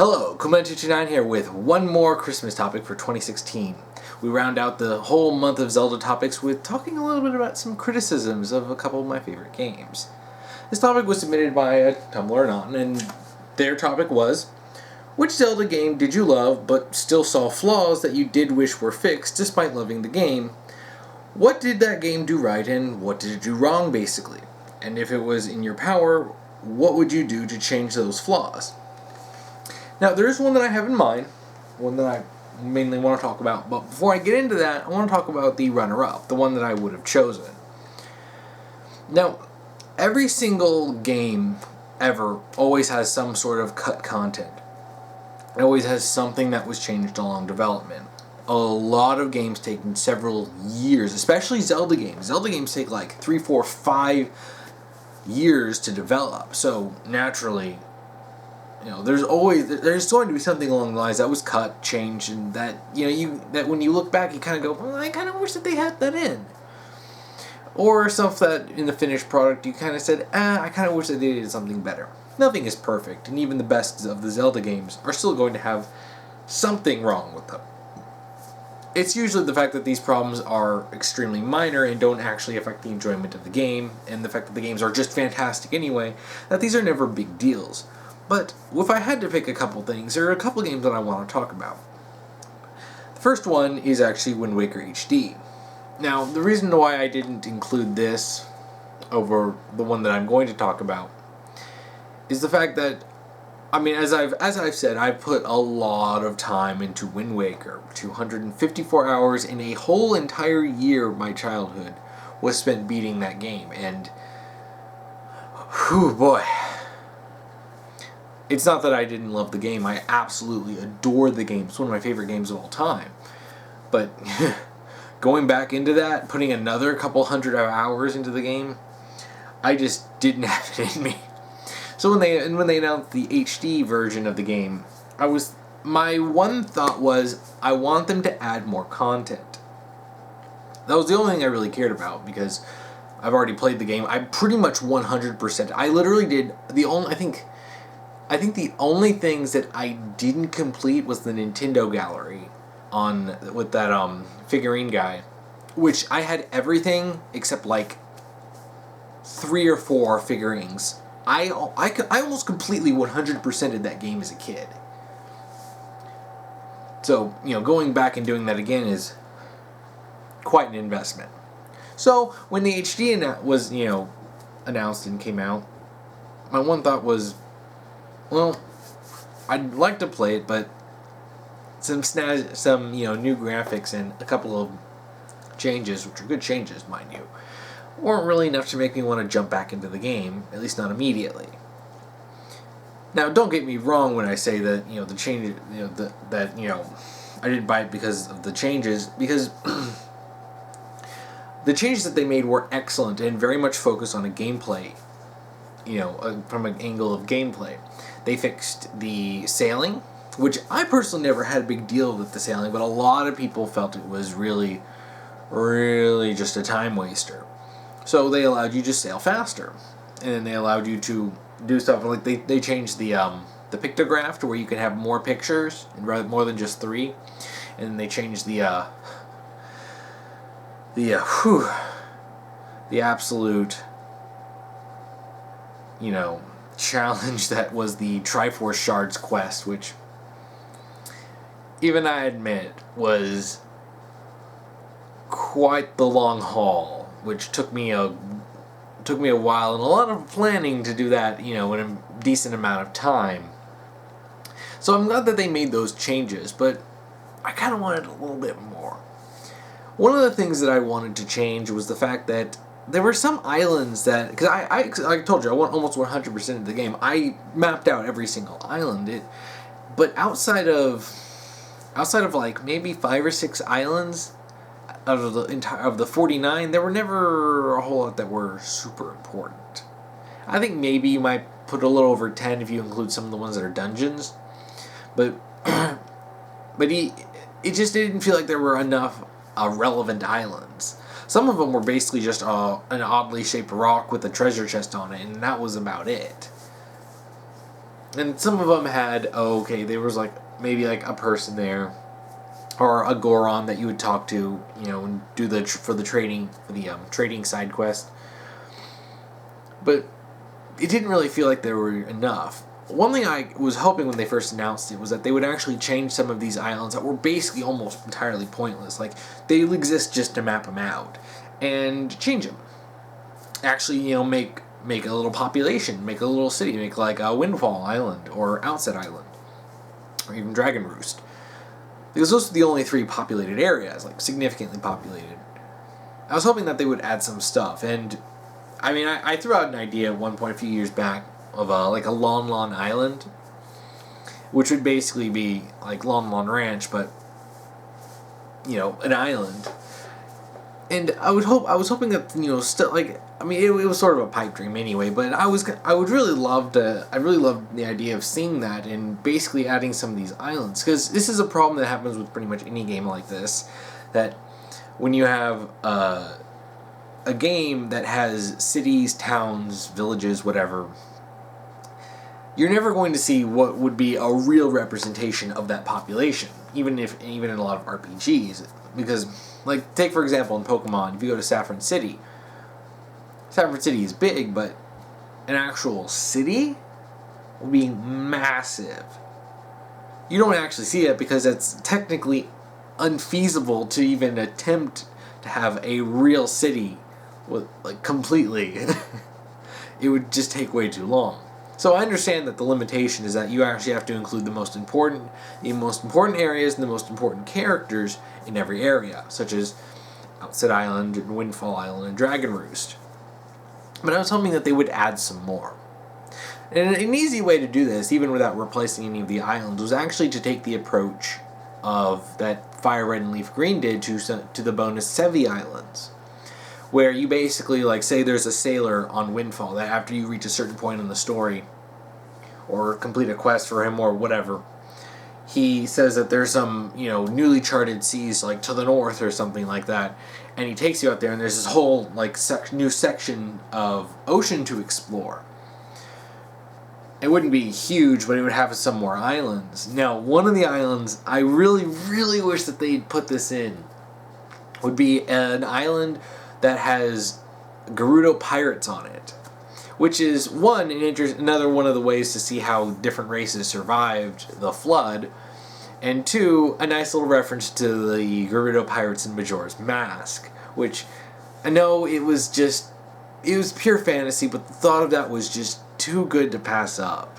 Hello, Kumen229 here with one more Christmas topic for 2016. We round out the whole month of Zelda topics with talking a little bit about some criticisms of a couple of my favorite games. This topic was submitted by a Tumblr anon, and their topic was, which Zelda game did you love but still saw flaws that you did wish were fixed despite loving the game? What did that game do right and what did it do wrong, basically? And if it was in your power, what would you do to change those flaws? Now, there is one that I have in mind, one that I mainly want to talk about, but before I get into that, I want to talk about the runner-up, the one that I would have chosen. Now, every single game ever always has some sort of cut content. It always has something that was changed along development. A lot of games take several years, especially Zelda games. Zelda games take like 3, 4, 5 years to develop, so naturally, there's going to be something along the lines that was cut, changed, and that that when you look back, you kind of go, well, I kind of wish that they had that in. Or stuff that in the finished product, you kind of said, I kind of wish that they did something better. Nothing is perfect, and even the best of the Zelda games are still going to have something wrong with them. It's usually the fact that these problems are extremely minor and don't actually affect the enjoyment of the game, and the fact that the games are just fantastic anyway, that these are never big deals. But if I had to pick a couple things, there are a couple games that I want to talk about. The first one is actually Wind Waker HD. Now, the reason why I didn't include this over the one that I'm going to talk about is the fact that, as I've said, I've put a lot of time into Wind Waker. 254 hours in a whole entire year of my childhood was spent beating that game, and whew, boy. It's not that I didn't love the game. I absolutely adore the game. It's one of my favorite games of all time. But going back into that, putting another couple hundred hours into the game, I just didn't have it in me. So when they announced the HD version of the game, my one thought was, I want them to add more content. That was the only thing I really cared about, because I've already played the game. I pretty much 100%. I literally did I think the only things that I didn't complete was the Nintendo gallery with that figurine guy, which I had everything except like 3 or 4 figurines. I almost completely 100%ed that game as a kid. So, going back and doing that again is quite an investment. So, when the HD was, announced and came out, my one thought was, well, I'd like to play it, but some new graphics and a couple of changes, which are good changes, mind you, weren't really enough to make me want to jump back into the game, at least not immediately. Now, don't get me wrong when I say that, the change, I didn't buy it because of the changes, because the changes that they made were excellent and very much focused on a gameplay, from an angle of gameplay. They fixed the sailing, which I personally never had a big deal with the sailing, but a lot of people felt it was really, really just a time waster. So they allowed you to sail faster, and then they allowed you to do stuff like they changed the pictograph to where you can have more pictures and more than just 3, and then they changed the absolute, challenge that was the Triforce Shards quest, which even I admit was quite the long haul, which took me a while and a lot of planning to do that, in a decent amount of time. So I'm glad that they made those changes, but I kind of wanted a little bit more. One of the things that I wanted to change was the fact that there were some islands that, because I told you I went almost 100% of the game. I mapped out every single island. But outside of like maybe 5 or 6 islands out of the 49, there were never a whole lot that were super important. I think maybe you might put a little over 10 if you include some of the ones that are dungeons. But it just didn't feel like there were enough relevant islands. Some of them were basically just an oddly shaped rock with a treasure chest on it, and that was about it. And some of them had, there was like maybe like a person there, or a Goron that you would talk to, and do the trading side quest. But it didn't really feel like there were enough. One thing I was hoping when they first announced it was that they would actually change some of these islands that were basically almost entirely pointless. Like, they exist just to map them out, and change them. Actually, make a little population, make a little city, make like a Windfall Island, or Outset Island, or even Dragon Roost. Because those are the only 3 populated areas, like significantly populated. I was hoping that they would add some stuff, and I mean, I threw out an idea at one point a few years back of like a Lon Lon Island, which would basically be like Lon Lon Ranch, but an island. And I was hoping that still, like, I mean, it was sort of a pipe dream anyway, but I really loved the idea of seeing that and basically adding some of these islands, because this is a problem that happens with pretty much any game like this, that when you have a game that has cities, towns, villages, whatever, you're never going to see what would be a real representation of that population, even in a lot of RPGs. Because, like, take for example in Pokemon, if you go to Saffron City is big, but an actual city will be massive. You don't actually see it because it's technically unfeasible to even attempt to have a real city with, like, completely. It would just take way too long. So I understand that the limitation is that you actually have to include the most important areas and the most important characters in every area, such as Outset Island and Windfall Island and Dragon Roost. But I was hoping that they would add some more. And an easy way to do this, even without replacing any of the islands, was actually to take the approach of that Fire Red and Leaf Green did to the bonus Sevi Islands, where you basically, like, say there's a sailor on Windfall that after you reach a certain point in the story, or complete a quest for him or whatever, he says that there's some, newly charted seas, like, to the north or something like that, and he takes you out there and there's this whole, like, new section of ocean to explore. It wouldn't be huge, but it would have some more islands. Now, one of the islands I really, really wish that they'd put this in would be an island that has Gerudo pirates on it, which is another one of the ways to see how different races survived the flood, and 2, a nice little reference to the Gerudo pirates in Majora's Mask, which I know it was pure fantasy, but the thought of that was just too good to pass up.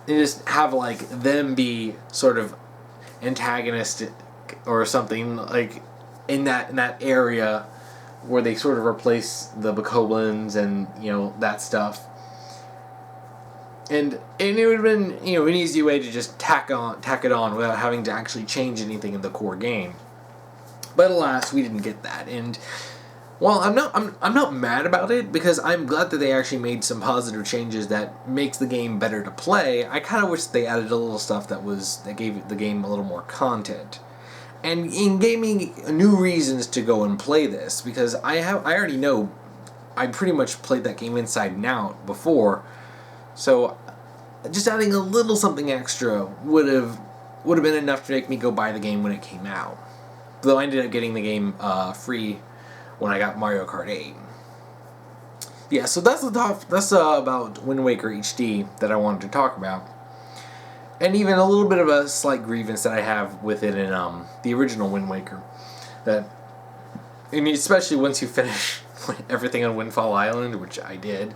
And just have, like, them be sort of antagonistic or something, like, in that area where they sort of replace the Bokoblins and, that stuff. And it would have been, an easy way to just tack it on without having to actually change anything in the core game. But alas, we didn't get that. And while I'm not mad about it, because I'm glad that they actually made some positive changes that makes the game better to play, I kind of wish they added a little stuff that gave the game a little more content. And gave me new reasons to go and play this, because I already know I pretty much played that game inside and out before, so just adding a little something extra would have been enough to make me go buy the game when it came out. Though I ended up getting the game free when I got Mario Kart 8. Yeah, so that's about Wind Waker HD that I wanted to talk about. And even a little bit of a slight grievance that I have with it in the original Wind Waker. Especially once you finish everything on Windfall Island, which I did,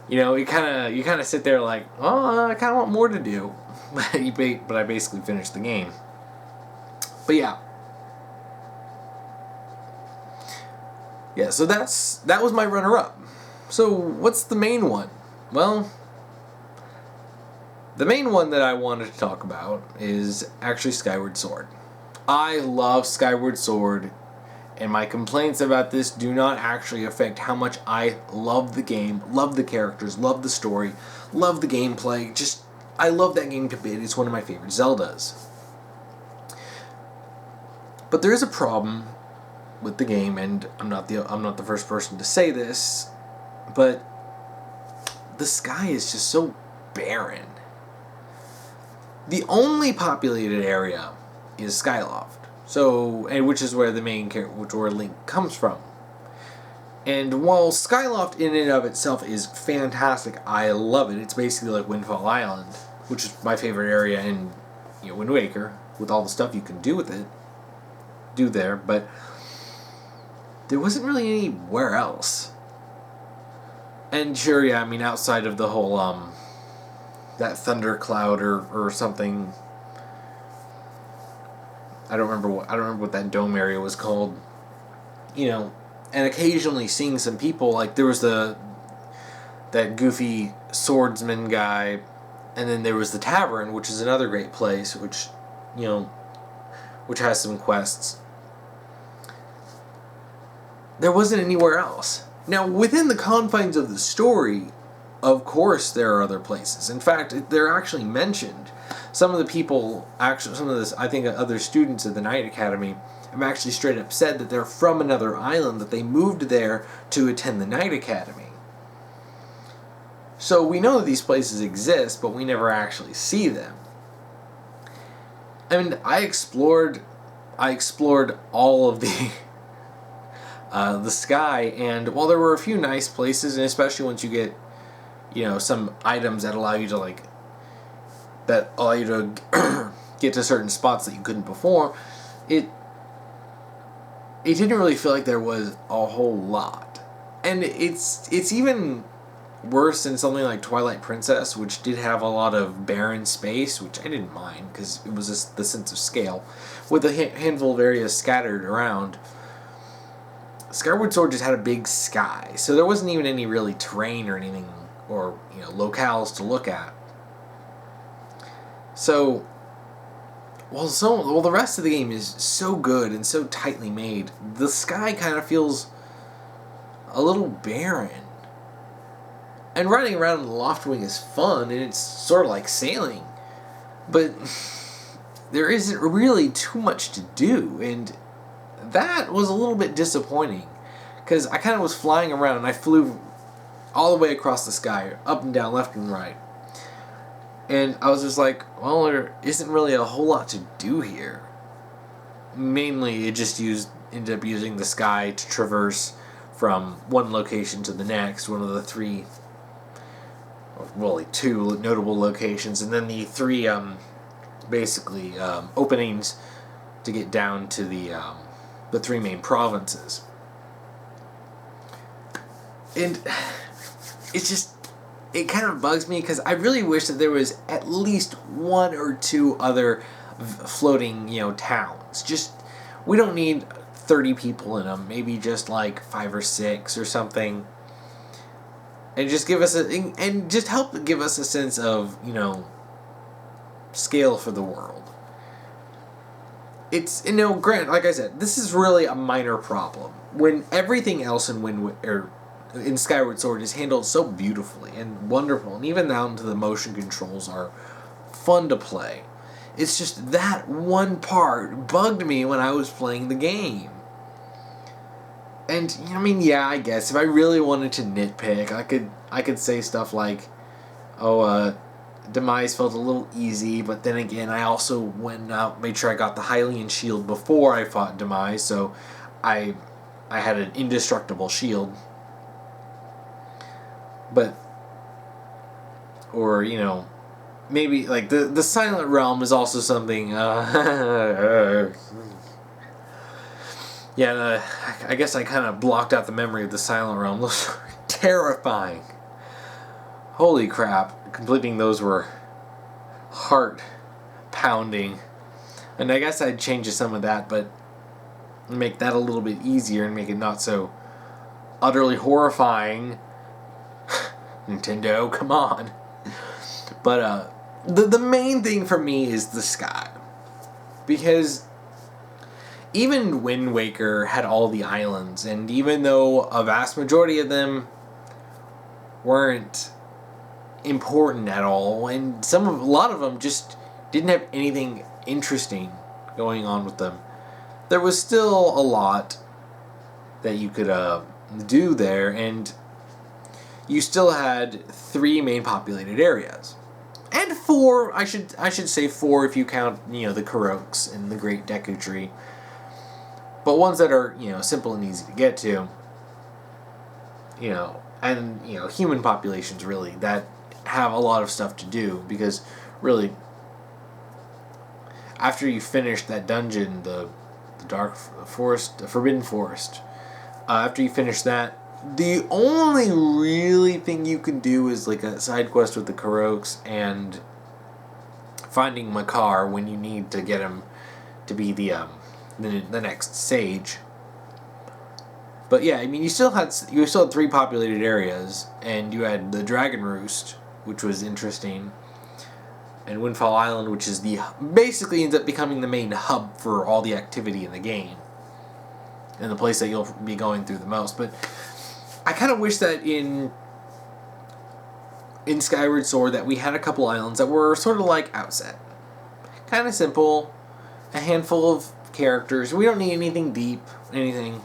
you kind of sit there like, oh, I kind of want more to do. But I basically finished the game. But yeah. Yeah, so that was my runner-up. So what's the main one? Well, the main one that I wanted to talk about is actually Skyward Sword. I love Skyward Sword, and my complaints about this do not actually affect how much I love the game, love the characters, love the story, love the gameplay. I love that game to bits. It's one of my favorite Zeldas. But there is a problem with the game, and I'm not the first person to say this, but the sky is just so barren. The only populated area is Skyloft. So, and which is where the main character, where Link comes from. And while Skyloft in and of itself is fantastic, I love it. It's basically like Windfall Island, which is my favorite area in Wind Waker, with all the stuff you can do with it, there. But there wasn't really anywhere else. And sure, yeah, I mean, outside of the whole that thundercloud or something. I don't remember what that dome area was called. And occasionally seeing some people, like there was that goofy swordsman guy, and then there was the tavern, which is another great place, which has some quests. There wasn't anywhere else. Now, within the confines of the story, of course there are other places. In fact, they're actually mentioned. Some of the other students at the Night Academy have actually straight up said that they're from another island, that they moved there to attend the Night Academy. So we know that these places exist, but we never actually see them. I mean, I explored all of the sky, and while there were a few nice places, and especially once you get some items that allow you to get to certain spots that you couldn't before, it didn't really feel like there was a whole lot. And it's even worse than something like Twilight Princess, which did have a lot of barren space, which I didn't mind because it was just the sense of scale, with a handful of areas scattered around. Skyward Sword just had a big sky, so there wasn't even any really terrain or anything, or locales to look at. So while the rest of the game is so good and so tightly made, the sky kind of feels a little barren. And riding around in the Loftwing is fun, and it's sort of like sailing, but there isn't really too much to do, and that was a little bit disappointing, because I kind of was flying around, and I flew all the way across the sky, up and down, left and right. And I was just like, well, there isn't really a whole lot to do here. Mainly, it just ended up using the sky to traverse from one location to the next, one of the three, two notable locations, and then the three, openings to get down to the three main provinces. And it kind of bugs me, because I really wish that there was at least one or two other floating, towns. We don't need 30 people in them. Maybe just like 5 or 6 or something. And just help give us a sense of, scale for the world. It's, granted, like I said, this is really a minor problem. When everything else in Skyward Sword is handled so beautifully and wonderful, and even down to the motion controls are fun to play. It's just that one part bugged me when I was playing the game. And I guess if I really wanted to nitpick, I could say stuff like, Demise felt a little easy, but then again, I also went out, made sure I got the Hylian shield before I fought Demise, so I had an indestructible shield. But, or, maybe, like, the Silent Realm is also something, I guess I kind of blocked out the memory of the Silent Realm. Those were terrifying. Holy crap. Completing those were heart-pounding. And I guess I'd change some of that, but make that a little bit easier and make it not so utterly horrifying. Nintendo, come on. But the main thing for me is the sky. Because even Wind Waker had all the islands, and even though a vast majority of them weren't important at all, and a lot of them just didn't have anything interesting going on with them, there was still a lot that you could do there, and you still had 3 main populated areas. And 4, I should say 4 if you count, the Karoks and the Great Deku Tree. But ones that are, simple and easy to get to, and, human populations really that have a lot of stuff to do, because really, after you finish that dungeon, the Dark Forest, the Forbidden Forest, after you finish that, the only really thing you can do is like a side quest with the Karoks and finding Makar when you need to get him to be the next sage. But yeah, I mean, you still had 3 populated areas, and you had the Dragon Roost, which was interesting, and Windfall Island, which is basically ends up becoming the main hub for all the activity in the game, and the place that you'll be going through the most. But I kind of wish that in Skyward Sword that we had a couple islands that were sort of like Outset. Kind of simple, a handful of characters. We don't need anything deep, anything.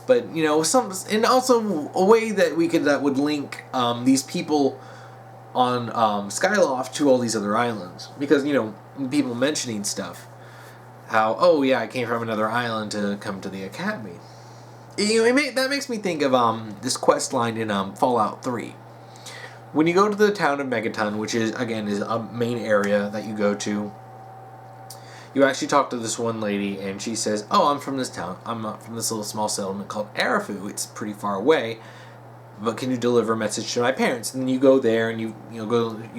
But, and also a way that would link these people on Skyloft to all these other islands. Because, people mentioning stuff. How, oh yeah, I came from another island to come to the academy. That makes me think of this quest line in Fallout 3. When you go to the town of Megaton, which is a main area that you go to, you actually talk to this one lady, and she says, "Oh, I'm from this town. I'm not from this little small settlement called Arafu. It's pretty far away, but can you deliver a message to my parents?" And then you go there, and you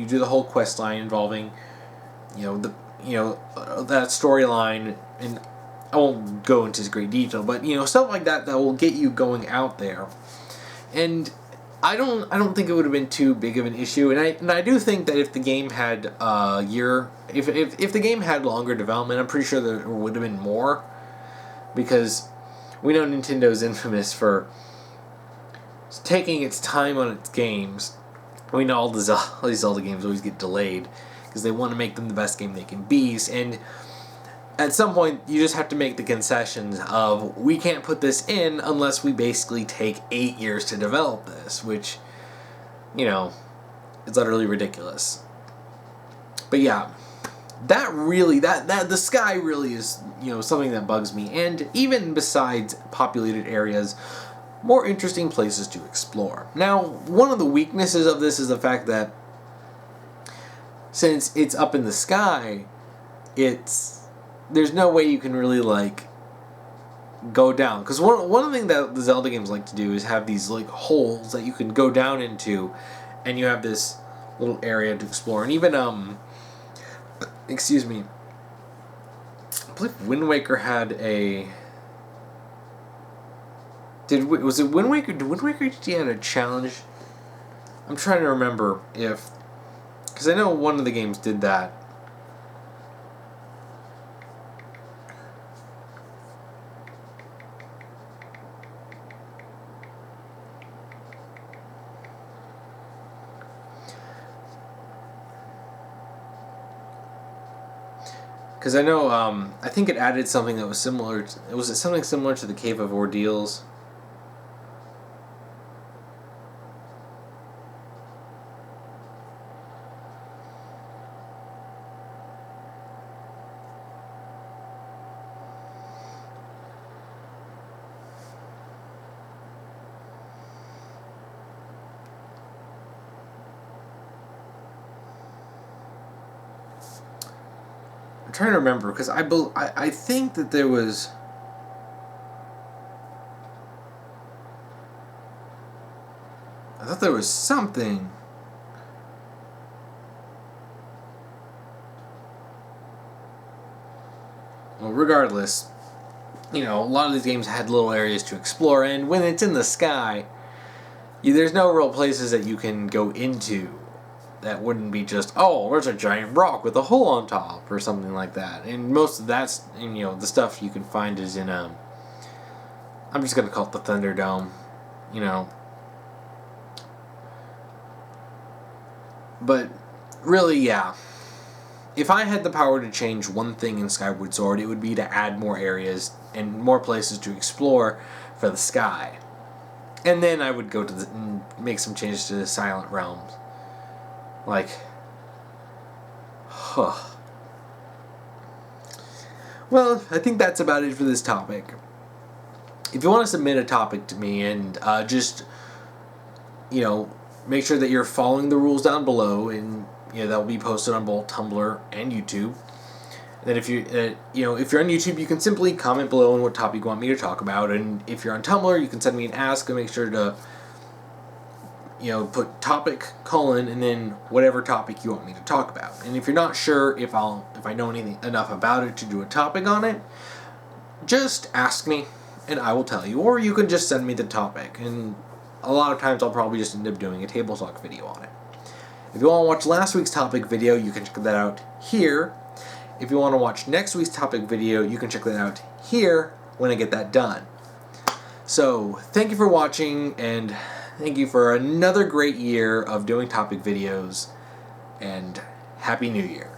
do the whole quest line involving, that storyline, and I won't go into great detail, but stuff like that will get you going out there, and I don't think it would have been too big of an issue, and I do think that if the game had if the game had longer development, I'm pretty sure there would have been more, because we know Nintendo's infamous for taking its time on its games. We know all these Zelda games always get delayed because they want to make them the best game they can be, and at some point, you just have to make the concessions of, we can't put this in unless we basically take 8 years to develop this, which, is utterly ridiculous. But yeah, the sky really is, something that bugs me. And even besides populated areas, more interesting places to explore. Now, one of the weaknesses of this is the fact that since it's up in the sky, there's no way you can really, go down. Because one of the things that the Zelda games like to do is have these, holes that you can go down into, and you have this little area to explore. And even, excuse me, I believe Wind Waker had a... Was it Wind Waker? Did Wind Waker had a challenge? I'm trying to remember if... Because I know one of the games did that. Because I know, I think it added something that was similar. Was it something similar to the Cave of Ordeals? I'm trying to remember, because I think that there was... I thought there was something... Well, regardless, a lot of these games had little areas to explore, and when it's in the sky, there's no real places that you can go into that wouldn't be just, oh, there's a giant rock with a hole on top, or something like that. And most of that's, the stuff you can find is in, I'm just going to call it the Thunderdome, But, really, yeah. If I had the power to change one thing in Skyward Sword, it would be to add more areas and more places to explore for the sky. And then I would go to make some changes to the Silent Realms. Well, I think that's about it for this topic. If you want to submit a topic to me and just, make sure that you're following the rules down below, and that will be posted on both Tumblr and YouTube. And then if you're on YouTube, you can simply comment below on what topic you want me to talk about, and if you're on Tumblr, you can send me an ask and make sure to put topic, and then whatever topic you want me to talk about. And if you're not sure if I know anything enough about it to do a topic on it, just ask me and I will tell you. Or you can just send me the topic, and a lot of times I'll probably just end up doing a table talk video on it. If you want to watch last week's topic video, you can check that out here. If you want to watch next week's topic video, you can check that out here when I get that done. So, thank you for watching, and thank you for another great year of doing topic videos, and Happy New Year.